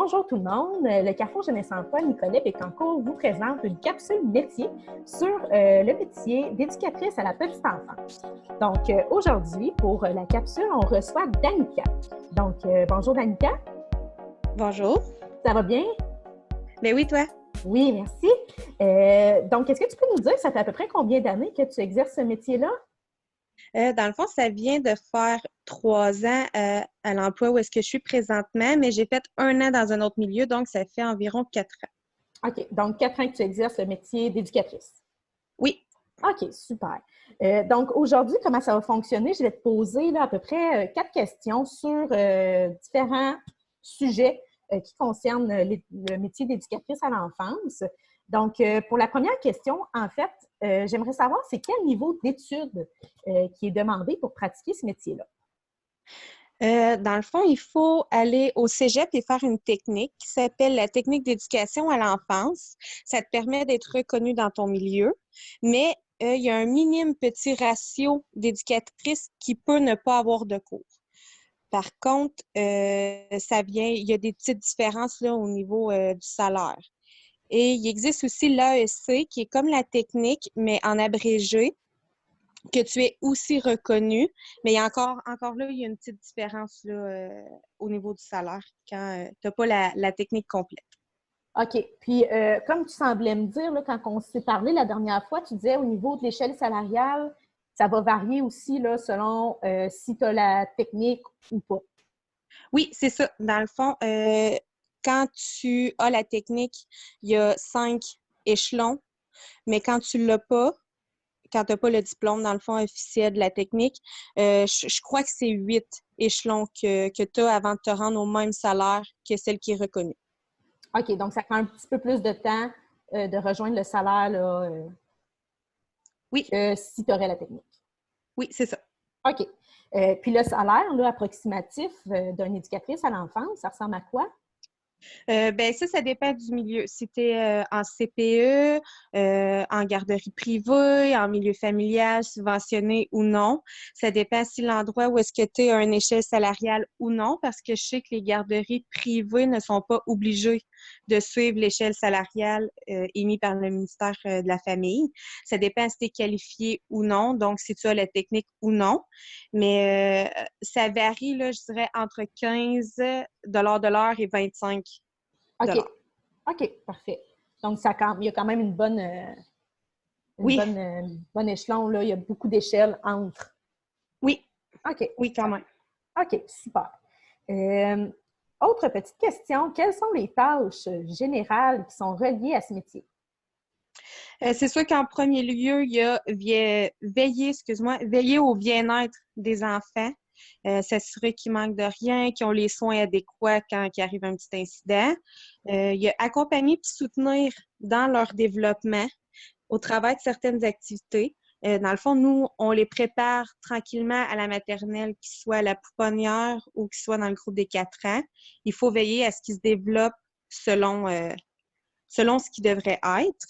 Bonjour tout le monde, le Carrefour Jeunesse Emploi Nicolet Bécancour vous présente une capsule métier sur le métier d'éducatrice à la petite enfance. Donc aujourd'hui, pour la capsule, on reçoit Danica. Donc bonjour Danica. Bonjour. Ça va bien? Ben oui, toi? Oui, merci. Donc, est-ce que tu peux nous dire, ça fait à peu près combien d'années que tu exerces ce métier-là? Dans le fond, ça vient de faire 3 ans à l'emploi où est-ce que je suis présentement, mais j'ai fait 1 an dans un autre milieu, donc ça fait environ 4 ans. OK. Donc, 4 ans que tu exerces le métier d'éducatrice. Oui. OK, super. Donc, aujourd'hui, comment ça va fonctionner? Je vais te poser là, à peu près 4 questions sur différents sujets qui concernent le métier d'éducatrice à l'enfance. Donc, pour la première question, en fait, j'aimerais savoir c'est quel niveau d'études qui est demandé pour pratiquer ce métier-là? Dans le fond, il faut aller au cégep et faire une technique qui s'appelle la technique d'éducation à l'enfance. Ça te permet d'être reconnu dans ton milieu, mais il y a un minime petit ratio d'éducatrices qui peut ne pas avoir de cours. Par contre, il y a des petites différences là, au niveau du salaire. Et il existe aussi l'AEC, qui est comme la technique, mais en abrégé, que tu es aussi reconnu. Mais il y a encore là, il y a une petite différence là, au niveau du salaire quand tu n'as pas la technique complète. OK. Puis, comme tu semblais me dire, là, quand on s'est parlé la dernière fois, tu disais au niveau de l'échelle salariale, ça va varier aussi là, selon si tu as la technique ou pas. Oui, c'est ça. Dans le fond, quand tu as la technique, il y a 5 échelons, mais quand tu l'as pas, quand tu n'as pas le diplôme, dans le fond, officiel de la technique, je crois que c'est 8 échelons que tu as avant de te rendre au même salaire que celle qui est reconnue. OK, donc ça prend un petit peu plus de temps de rejoindre le salaire là, Oui, que si tu aurais la technique. oui, c'est ça. OK. Puis le salaire là, approximatif d'une éducatrice à l'enfance, ça ressemble à quoi? Ben ça dépend du milieu. Si tu es en CPE, en garderie privée, en milieu familial, subventionné ou non. Ça dépend si l'endroit où est-ce que tu es a une échelle salariale ou non, parce que je sais que les garderies privées ne sont pas obligées de suivre l'échelle salariale émise par le ministère de la Famille. Ça dépend si tu es qualifié ou non, donc si tu as la technique ou non. Mais ça varie, là, je dirais, entre 15 de l'heure et 25 OK. OK, parfait. Donc, il y a quand même Oui, bonne échelon. Là. Il y a beaucoup d'échelles entre. oui, OK. oui, quand même. OK, super. Autre petite question, quelles sont les tâches générales qui sont reliées à ce métier? C'est sûr qu'en premier lieu, il y a veiller au bien-être des enfants, s'assurer qu'ils manquent de rien, qu'ils ont les soins adéquats quand il arrive un petit incident. Il y a accompagner et soutenir dans leur développement au travers de certaines activités. Dans le fond, nous, on les prépare tranquillement à la maternelle, qu'ils soient à la pouponnière ou qu'ils soient dans le groupe des 4 ans. Il faut veiller à ce qu'ils se développent selon ce qu'ils devraient être.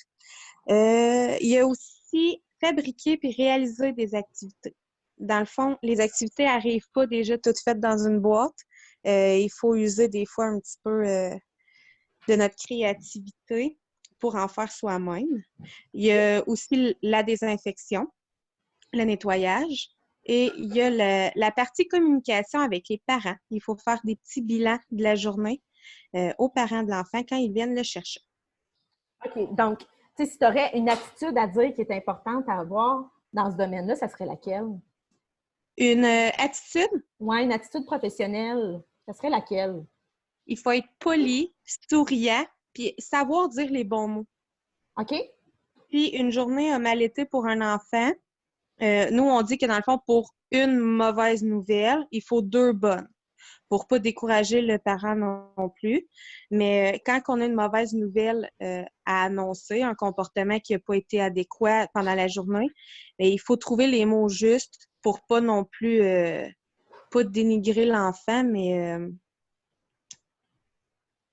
Il y a aussi fabriquer puis réaliser des activités. Dans le fond, les activités n'arrivent pas déjà toutes faites dans une boîte. Il faut user des fois un petit peu de notre créativité pour en faire soi-même. Il y a aussi la désinfection, le nettoyage. Et il y a la partie communication avec les parents. Il faut faire des petits bilans de la journée aux parents de l'enfant quand ils viennent le chercher. OK, donc, tu sais, si tu aurais une attitude à dire qui est importante à avoir dans ce domaine-là, ça serait laquelle? Une attitude, Ouais, une attitude professionnelle, ça serait laquelle? il faut être poli, souriant, puis savoir dire les bons mots. OK? Puis une journée a mal été pour un enfant, nous, on dit que dans le fond, pour une mauvaise nouvelle, il faut 2 bonnes pour pas décourager le parent non plus. Mais quand on a une mauvaise nouvelle à annoncer, un comportement qui n'a pas été adéquat pendant la journée, bien, il faut trouver les mots justes pour pas non plus pas dénigrer l'enfant, mais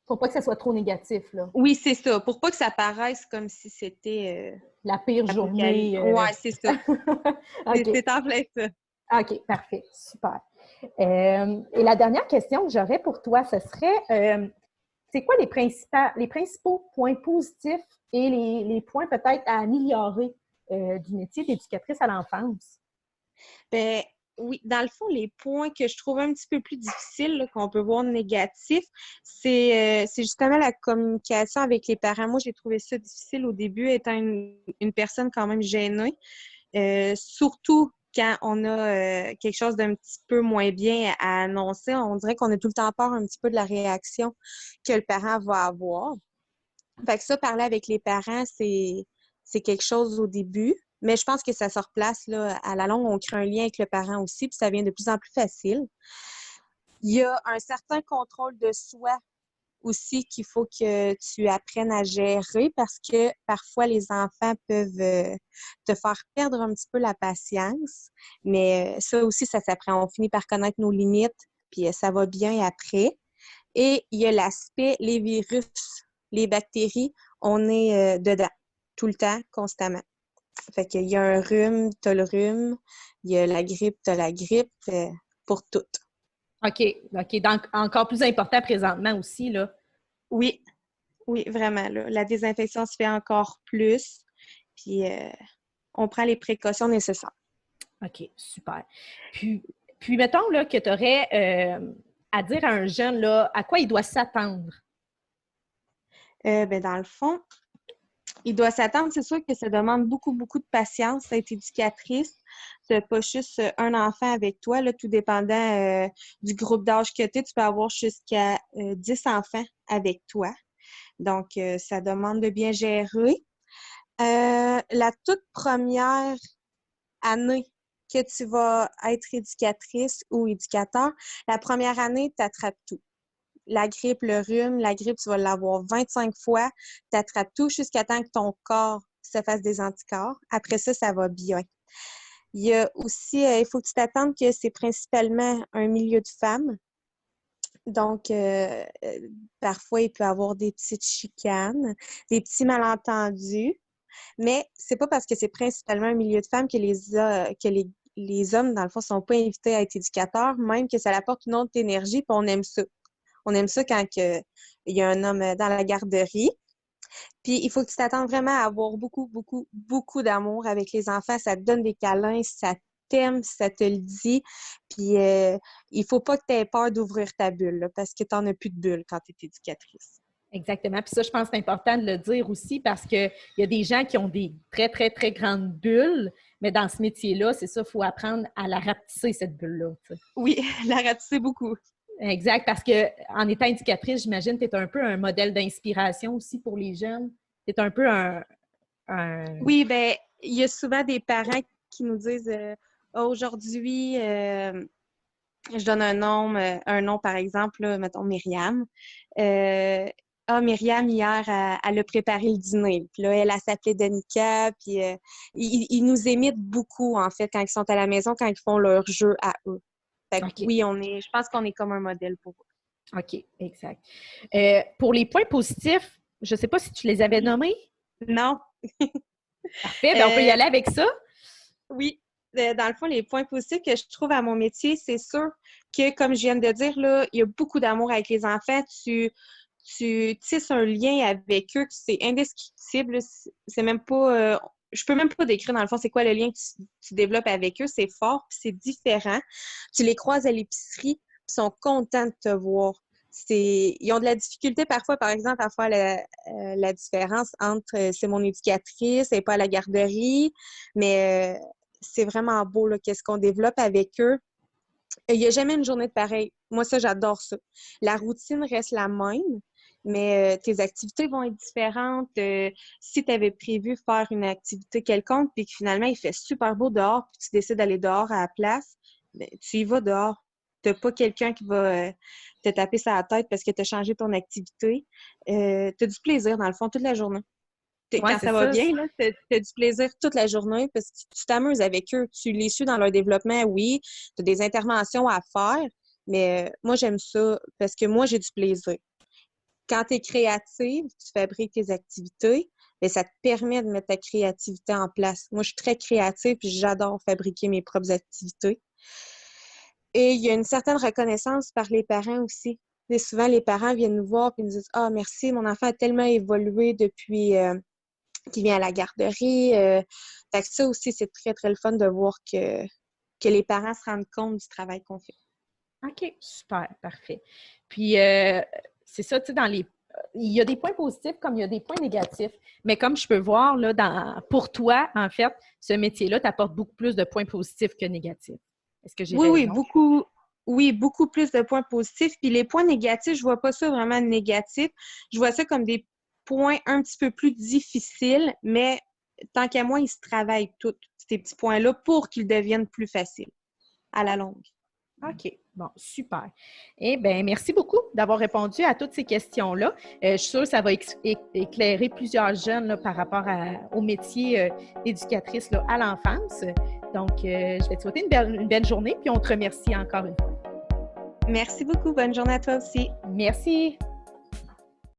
Faut pas que ça soit trop négatif, là. oui, c'est ça. Pour pas que ça paraisse comme si c'était La pire apocalypse. journée. Ouais, c'est ça. OK. C'est en plein ça. OK, parfait. Super. Et la dernière question que j'aurais pour toi, ce serait, c'est quoi les principaux points positifs et les points peut-être à améliorer du métier d'éducatrice à l'enfance? Ben, oui, dans le fond, les points que je trouve un petit peu plus difficiles, là, qu'on peut voir négatifs, c'est justement la communication avec les parents. Moi, j'ai trouvé ça difficile au début, étant une personne quand même gênée. Surtout quand on a quelque chose d'un petit peu moins bien à annoncer, on dirait qu'on a tout le temps peur un petit peu de la réaction que le parent va avoir. Fait que ça, parler avec les parents, c'est quelque chose au début, mais je pense que ça se replace là, à la longue, on crée un lien avec le parent aussi, puis ça devient de plus en plus facile. Il y a un certain contrôle de soi aussi qu'il faut que tu apprennes à gérer parce que parfois les enfants peuvent te faire perdre un petit peu la patience. Mais ça aussi, ça s'apprend. On finit par connaître nos limites, puis ça va bien après. Et il y a l'aspect, les virus, les bactéries, on est dedans, tout le temps, constamment. Fait qu'il y a un rhume, t'as le rhume, il y a la grippe, t'as la grippe, pour toutes. OK, OK. Donc, encore plus important présentement aussi, là. Oui, oui, vraiment. Là. La désinfection se fait encore plus, puis on prend les précautions nécessaires. OK, super. Puis mettons là, que tu aurais à dire à un jeune là, à quoi il doit s'attendre. Ben, dans le fond, il doit s'attendre, c'est sûr que ça demande beaucoup, beaucoup de patience, d'être éducatrice. Tu n'as pas juste un enfant avec toi, là, tout dépendant du groupe d'âge que tu es. Tu peux avoir jusqu'à 10 enfants avec toi. Donc, ça demande de bien gérer. La toute première année que tu vas être éducatrice ou éducateur, la première année, tu attrapes tout. La grippe, le rhume, la grippe, tu vas l'avoir 25 fois. Tu attrapes tout jusqu'à temps que ton corps se fasse des anticorps. Après ça, ça va bien. Il y a aussi, il faut que tu t'attendes que c'est principalement un milieu de femmes. Donc, parfois, il peut y avoir des petites chicanes, des petits malentendus. Mais c'est pas parce que c'est principalement un milieu de femmes que les hommes, dans le fond, sont pas invités à être éducateurs, même que ça apporte une autre énergie, puis on aime ça. On aime ça quand il y a un homme dans la garderie. Puis il faut que tu t'attendes vraiment à avoir beaucoup, beaucoup, beaucoup d'amour avec les enfants. Ça te donne des câlins, ça t'aime, ça te le dit. Puis il faut pas que tu aies peur d'ouvrir ta bulle, là, parce que tu n'en as plus de bulle quand tu es éducatrice. Exactement. Puis ça, je pense que c'est important de le dire aussi parce qu'il y a des gens qui ont des très, très, très grandes bulles, mais dans ce métier-là, c'est ça, il faut apprendre à la rapetisser, cette bulle-là. Tu sais. Oui, la ratisser beaucoup. Exact, parce qu'en étant éducatrice, j'imagine que tu es un peu un modèle d'inspiration aussi pour les jeunes. Tu es un peu un... Oui, ben il y a souvent des parents qui nous disent Ah, aujourd'hui, je donne un nom par exemple, là, mettons Myriam. Myriam, hier, elle a préparé le dîner. Puis là, elle s'appelait Danica. Puis ils nous imitent beaucoup, en fait, quand ils sont à la maison, quand ils font leur jeu à eux. Fait que OK. oui, je pense qu'on est comme un modèle pour eux. OK, exact. Pour les points positifs, je ne sais pas si tu les avais Oui. nommés. Non. Parfait, bien, on peut y aller avec ça. Oui. Dans le fond, les points positifs que je trouve à mon métier, c'est sûr que, comme je viens de dire, là, il y a beaucoup d'amour avec les enfants. Tu tisses un lien avec eux, c'est indescriptible. C'est même pas. Je peux même pas décrire, dans le fond, c'est quoi le lien que tu développes avec eux. C'est fort, puis c'est différent. Tu les croises à l'épicerie, puis ils sont contents de te voir. Ils ont de la difficulté parfois, par exemple, à faire la différence entre c'est mon éducatrice, elle n'est pas à la garderie, mais c'est vraiment beau qu'est-ce qu'on développe avec eux. Il n'y a jamais une journée de pareil. Moi, ça, j'adore ça. La routine reste la même, mais tes activités vont être différentes. Si tu avais prévu faire une activité quelconque, puis que finalement, il fait super beau dehors, puis tu décides d'aller dehors à la place, ben, tu y vas dehors. Tu n'as pas quelqu'un qui va te taper sur la tête parce que tu as changé ton activité. Tu as du plaisir, dans le fond, toute la journée. Oui, Quand c'est ça va ça. bien, tu as du plaisir toute la journée parce que tu t'amuses avec eux. Tu les suis dans leur développement, oui. Tu as des interventions à faire, mais moi, j'aime ça parce que moi, j'ai du plaisir. Quand tu es créative, tu fabriques tes activités, mais ça te permet de mettre ta créativité en place. Moi, je suis très créative et j'adore fabriquer mes propres activités. Et il y a une certaine reconnaissance par les parents aussi. Et souvent, les parents viennent nous voir et nous disent « Ah, merci, mon enfant a tellement évolué depuis qu'il vient à la garderie. Fait que ça aussi, c'est très, très le fun de voir que les parents se rendent compte du travail qu'on fait. OK, super, parfait. Puis, c'est ça, tu sais, il y a des points positifs comme il y a des points négatifs. Mais comme je peux voir, là, pour toi, en fait, ce métier-là t'apporte beaucoup plus de points positifs que négatifs. Est-ce que j'ai Oui, oui, raison? beaucoup. Oui, beaucoup plus de points positifs. Puis les points négatifs, je vois pas ça vraiment négatif. Je vois ça comme des points un petit peu plus difficiles, mais tant qu'à moi, ils se travaillent tous, ces petits points-là, pour qu'ils deviennent plus faciles à la longue. OK, bon, super. Eh bien, merci beaucoup d'avoir répondu à toutes ces questions-là. Je suis sûre que ça va éclairer plusieurs jeunes là, par rapport au métier d'éducatrice là, à l'enfance. Donc, je vais te souhaiter une belle journée, puis on te remercie encore une fois. Merci beaucoup. Bonne journée à toi aussi. Merci.